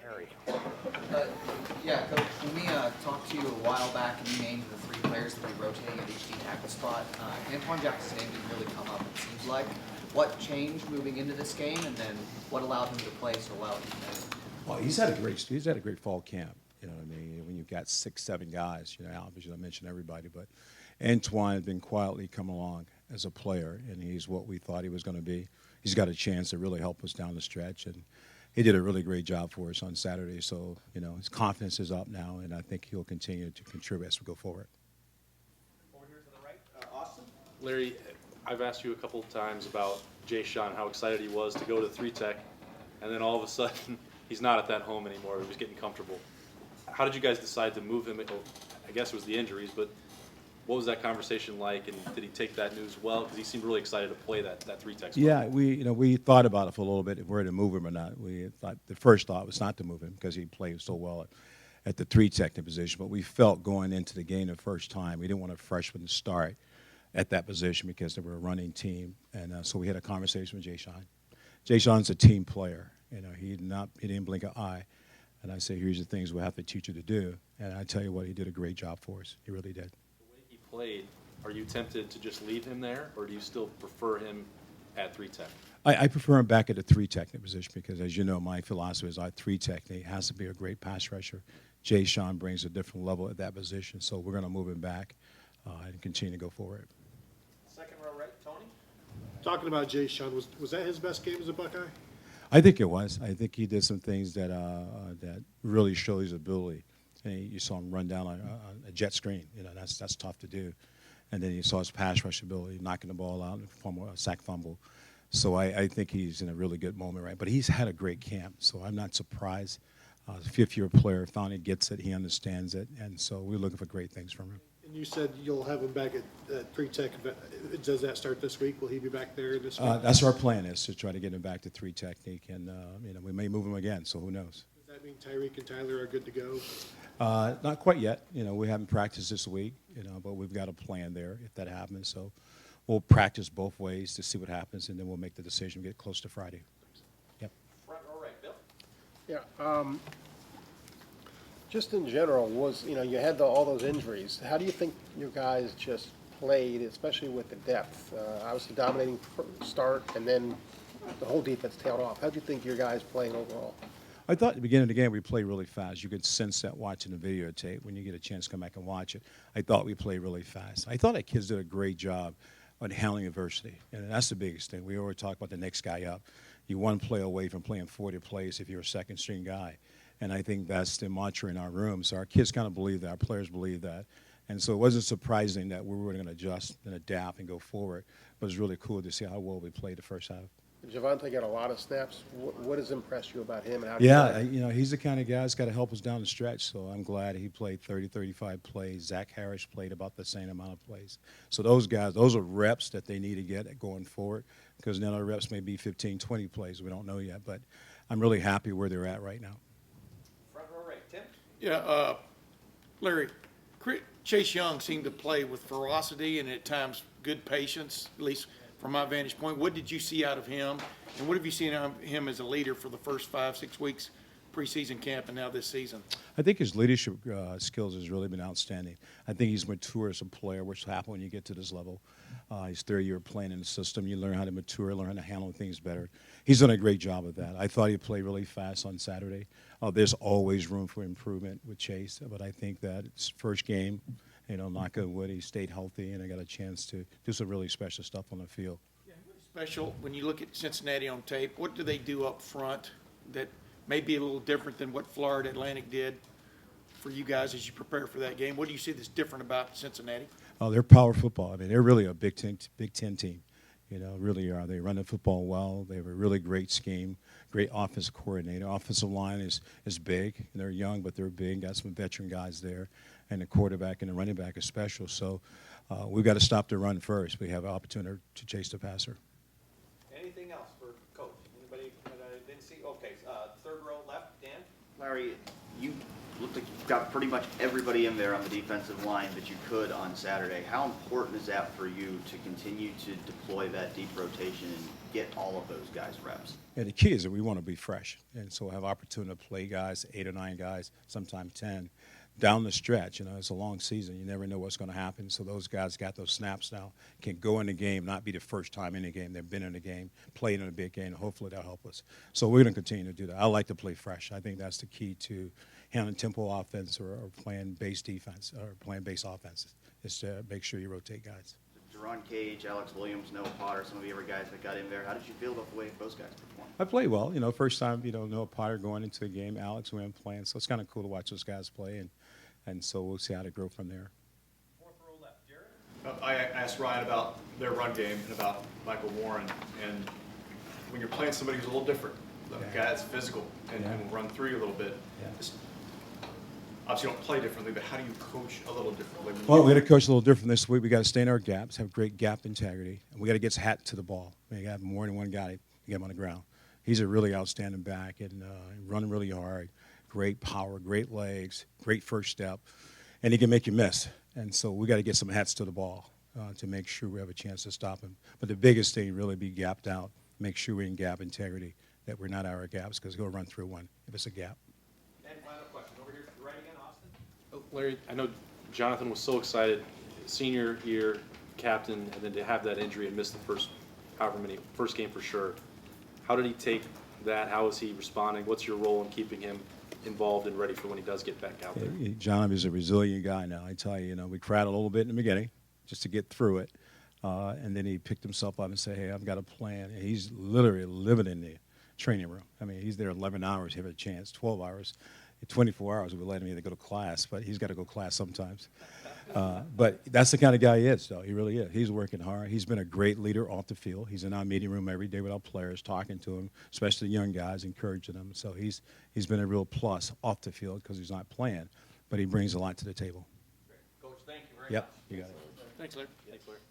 Harry. Yeah, Coach, when we talked to you a while back and you named the three players that be rotating at each D tackle spot, Antoine Jackson's name didn't really come up, it seems like. What changed moving into this game, and then what allowed him to play so well? Well, he's had a great fall camp. You know what I mean? When you've got 6, 7 guys, obviously I mentioned everybody, but Antoine has been quietly coming along as a player, and he's what we thought he was going to be. He's got a chance to really help us down the stretch, and he did a really great job for us on Saturday. So, his confidence is up now, and I think he'll continue to contribute as we go forward. Over here to the right, Austin. Larry, I've asked you a couple of times about Jae'Sean, how excited he was to go to 3-Tech, and then all of a sudden he's not at that home anymore. He was getting comfortable. How did you guys decide to move him? I guess it was the injuries, but what was that conversation like, and did he take that news well? Because he seemed really excited to play that 3-Tech spot. Yeah, we thought about it for a little bit, if we're to move him or not. We thought the first thought was not to move him because he played so well at the 3-Tech position. But we felt going into the game the first time, we didn't want a freshman to start at that position because they were a running team. And so we had a conversation with Jae'Sean. Jae'Sean's a team player. He didn't blink an eye. And I said, here's the things we'll have to teach you to do. And I tell you what, he did a great job for us. He really did. Played, are you tempted to just leave him there, or do you still prefer him at 3-Tech? I prefer him back at the 3-Tech position because, as you know, my philosophy is 3-Tech. He has to be a great pass rusher. Jae'Sean brings a different level at that position, so we're going to move him back and continue to go forward. Second row right, Tony. Talking about Jae'Sean, was that his best game as a Buckeye? I think it was. I think he did some things that really show his ability. And you saw him run down a jet screen. That's tough to do. And then you saw his pass rush ability, knocking the ball out, a sack fumble. So I think he's in a really good moment, right? But he's had a great camp, so I'm not surprised. The fifth-year player finally gets it. He understands it. And so we're looking for great things from him. And you said you'll have him back at 3-Tech. Does that start this week? Will he be back there this week? That's our plan, is to try to get him back to 3-Tech. And we may move him again, so who knows? Does that mean Tyreek and Tyler are good to go? Not quite yet. We haven't practiced this week, but we've got a plan there if that happens. So we'll practice both ways to see what happens, and then we'll make the decision, get close to Friday. Yep. Front row right, Bill. Yeah. Just in general, you had all those injuries. How do you think your guys just played, especially with the depth? Obviously dominating start, and then the whole defense tailed off. How do you think your guys played overall? I thought at the beginning of the game we played really fast. You could sense that watching the videotape when you get a chance to come back and watch it. I thought we played really fast. I thought our kids did a great job on handling adversity, and that's the biggest thing. We always talk about the next guy up. You're one play away from playing 40 plays if you're a second-string guy, and I think that's the mantra in our room. So our kids kind of believe that. Our players believe that. And so it wasn't surprising that we were going to adjust and adapt and go forward, but it was really cool to see how well we played the first half. Javonte got a lot of snaps. What has impressed you about him? And how he's the kind of guy that's got to help us down the stretch. So I'm glad he played 30, 35 plays. Zach Harris played about the same amount of plays. So those guys, those are reps that they need to get going forward, because then our reps may be 15, 20 plays. We don't know yet, but I'm really happy where they're at right now. Front row right, Tim. Yeah, Larry, Chase Young seemed to play with ferocity and at times good patience, at least from my vantage point. What did you see out of him, and what have you seen out of him as a leader for the first 5-6 weeks preseason camp and now this season? I think his leadership skills has really been outstanding. I think he's mature as a player, which happens when you get to this level. His third year playing in the system. You learn how to mature, learn how to handle things better. He's done a great job of that. I thought he played really fast on Saturday. There's always room for improvement with Chase, but I think that it's first game, knock on wood, he stayed healthy, and I got a chance to do some really special stuff on the field. Yeah, special, when you look at Cincinnati on tape, what do they do up front that may be a little different than what Florida Atlantic did for you guys as you prepare for that game? What do you see that's different about Cincinnati? Oh, they're power football. I mean, they're really a Big Ten team. Really are. They run the football well. They have a really great scheme, great offensive coordinator. Offensive line is big. They're young, but they're big. Got some veteran guys there, and the quarterback and the running back is special. So we've got to stop the run first. We have an opportunity to chase the passer. Anything else for Coach? Anybody that I didn't see? Okay, third row left, Dan. Larry, you looked like you've got pretty much everybody in there on the defensive line that you could on Saturday. How important is that for you to continue to deploy that deep rotation and get all of those guys reps? Yeah, the key is that we want to be fresh, and so have opportunity to play guys, 8 or 9 guys, sometimes 10, down the stretch. You know, it's a long season. You never know what's going to happen. So those guys got those snaps now, can go in the game, not be the first time in the game. They've been in the game, played in a big game, and hopefully that'll help us. So we're going to continue to do that. I like to play fresh. I think that's the key to handling tempo offense or playing base defense or playing base offenses, is to make sure you rotate guys. Jerron Cage, Alex Williams, Noah Potter, some of the other guys that got in there. How did you feel about the way those guys performed? I played well. You know, first time, you know, Noah Potter going into the game, Alex went playing. So it's kind of cool to watch those guys play, and so we'll see how they grow from there. Fourth row left, Jared. I asked Ryan about their run game and about Michael Warren, and when you're playing somebody who's a little different, a guy that's physical and will run through you a little bit, just, obviously you don't play differently, but how do you coach a little differently? Well, we got to coach a little different this week. We got to stay in our gaps, have great gap integrity, and we got to get his hat to the ball. We got to have more than one guy to get him on the ground. He's a really outstanding back and running really hard, great power, great legs, great first step, and he can make you miss. And so we got to get some hats to the ball to make sure we have a chance to stop him. But the biggest thing really be gapped out, make sure we're in gap integrity, that we're not out of our gaps, because he'll run through one if it's a gap. And final question, over here to the right again, Austin. Larry, I know Jonathan was so excited, senior year captain, and then to have that injury and miss the first game for sure. How did he take that? How is he responding? What's your role in keeping him involved and ready for when he does get back out there? John is a resilient guy now. I tell you, we cried a little bit in the beginning just to get through it. And then he picked himself up and said, hey, I've got a plan. And he's literally living in the training room. I mean, he's there 11 hours, he had a chance, 12 hours. 24 hours, we let him either go to class, but he's got to go to class sometimes. But that's the kind of guy he is, though. He really is. He's working hard. He's been a great leader off the field. He's in our meeting room every day with our players, talking to them, especially the young guys, encouraging them. So he's been a real plus off the field because he's not playing, but he brings a lot to the table. Great. Coach, thank you very much. Yep, you got it. Thanks, Larry. Thanks, Larry.